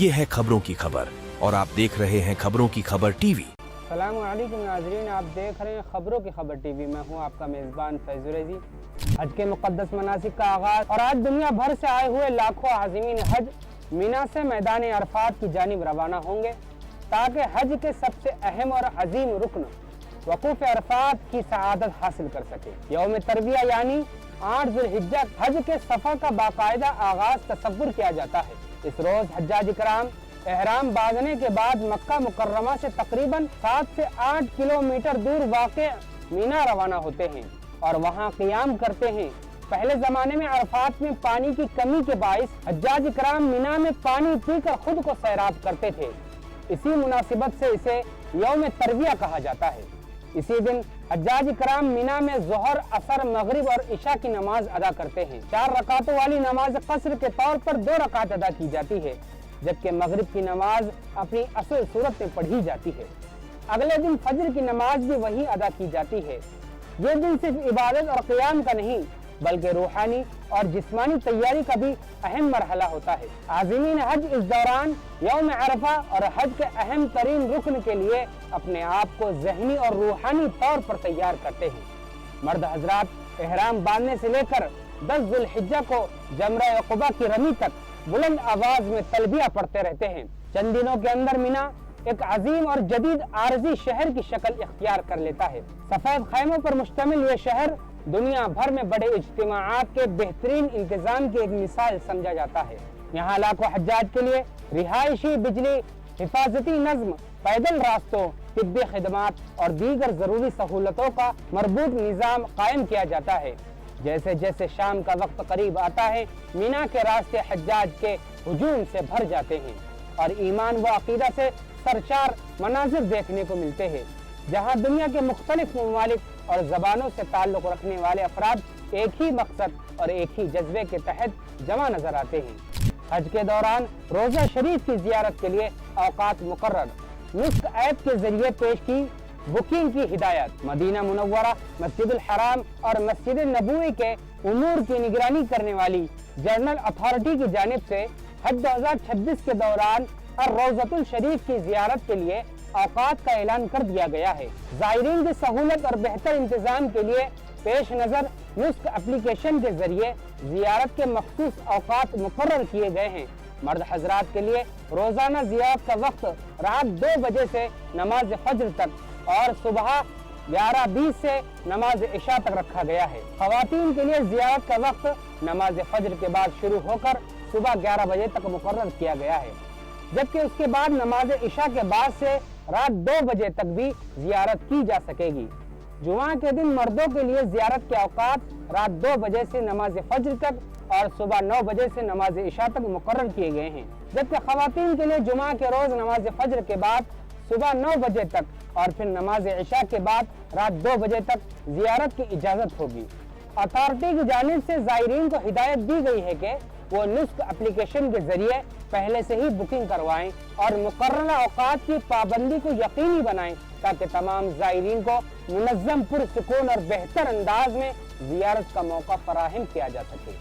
ये है खबरों की खबर और आप देख रहे हैं खबरों की खबर टीवी। अस्सलाम वालेकुम नाज़रीन, आप देख रहे हैं खबरों की खबर टीवी। मैं हूं आपका मेज़बान फैज़ुर रज़ी। हज के मुक़द्दस मनासिक का आगाज़ और आज दुनिया भर से आए हुए लाखों आज़मीन हज मीना से मैदान अरफात की जानिब रवाना होंगे ताकि हज के सबसे अहम और अजीम रुकन वक़ूफ़ अरफात की सआदत हासिल कर सके। यौम तरबिया यानी 8 ज़ुल्हिज्जा हज के सफ़र का बाकायदा आगाज़ तसव्वुर किया जाता है। इस रोज़ हज्जाज इकराम एहराम बांधने के बाद मक्का मुकर्रमा से तकरीबन 7 से 8 किलोमीटर दूर वाक़े मीना रवाना होते हैं और वहां क़ियाम करते हैं। पहले ज़माने में अरफात में पानी की कमी के बाइस हज्जाज इकराम मीना में पानी पीकर खुद को सैराब करते थे। इसी मुनासिबत से इसे यौम तरबिया कहा जाता है। इसी दिन हज्जाज इकराम मीना में ज़ोहर, असर, मगरिब और इशा की नमाज अदा करते हैं। 4 रकातों वाली नमाज कसर के तौर पर 2 रकात अदा की जाती है, जबकि मगरिब की नमाज अपनी असल सूरत में पढ़ी जाती है। अगले दिन फजर की नमाज भी वही अदा की जाती है। ये दिन सिर्फ इबादत और क़ियाम का नहीं बल्कि रूहानी और जिस्मानी तैयारी का भी अहम मरहला होता है। आज़मीन हज इस दौरान यौम अरफा और हज के अहम तरीन रुकन के लिए अपने आप को ज़हनी और रूहानी तौर पर तैयार करते हैं। मर्द हजरात एहराम बांधने से लेकर 10 ज़ुल्हिज्जा को जमरा अक़बा की रमी तक बुलंद आवाज में तलबिया पढ़ते रहते हैं। चंद दिनों के अंदर मीना एक अजीम और जदीद आरजी शहर की शक्ल इख्तियार कर लेता है। सफेद खैमों पर मुश्तमिल ये शहर दुनिया भर में बड़े इज्तिमाआत के बेहतरीन इंतजाम की एक मिसाल समझा जाता है। यहाँ लाखों हज्जाज के लिए रिहायशी, बिजली, हिफाजती नज्म, पैदल रास्तों, तिब्बी खिदमात और दीगर जरूरी सहूलतों का मरबूत निज़ाम कायम किया जाता है। जैसे जैसे शाम का वक्त करीब आता है, मीना के रास्ते हज्जाज के हुजूम से भर जाते हैं और ईमान व अकीदा से सरशार मनाजिर देखने को मिलते हैं, जहाँ दुनिया के मुख्तलिफ ममालिक और ज़बानों से ताल्लुक़ रखने वाले अफराद एक ही मकसद और एक ही जज्बे के तहत जमा नजर आते हैं। हज के दौरान रोज़ा शरीफ की ज़ियारत के लिए औकात मुकर्रर, नुस्ख ऐप के जरिए पेश की बुकिंग की हिदायत। मदीना मुनव्वरा, मस्जिदुल हराम और मस्जिद नबवी के उमूर की निगरानी करने वाली जनरल अथॉरिटी की जानिब से हज 2026 के दौरान रोज़तुल शरीफ की ज़ियारत के लिए औकात का ऐलान कर दिया गया है। ज़ायरीन की सहूलत और बेहतर इंतजाम के लिए पेश नज़र नुस्ख एप्लीकेशन के जरिए ज़ियारत के मखसूस औकात मुकर्रर किए गए हैं। मर्द हजरात के लिए रोज़ाना ज़ियारत का वक्त रात 2 बजे से नमाज फज्र तक और सुबह 11:20 से नमाज इशा तक रखा गया है। ख़वातीन के लिए ज़ियारत का वक्त नमाज फज्र के बाद शुरू होकर सुबह 11 बजे तक मुकर्रर किया गया है, जबकि उसके बाद नमाज इशा के बाद से रात 2 बजे तक भी ज़ियारत की जा सकेगी। जुमा के दिन मर्दों के लिए ज़ियारत के औकात रात 2 बजे से नमाज फज्र तक और सुबह 9 बजे से नमाज इशा तक मुकर्रर किए गए हैं, जबकि ख़वातीन के लिए जुमा के रोज़ नमाज फज्र के बाद सुबह 9 बजे तक और फिर नमाज इशा के बाद रात 2 बजे तक ज़ियारत की इजाज़त होगी। अथॉरिटी की जानिब से ज़ायरीन को हिदायत दी गई है कि वो नुस्ख एप्लीकेशन के जरिए पहले से ही बुकिंग करवाएं और मुकर्ररा औकात की पाबंदी को यकीनी बनाएं ताकि तमाम ज़ायरीन को मुनज़्ज़म, पुरसुकून और बेहतर अंदाज में ज़ियारत का मौका फराहम किया जा सके।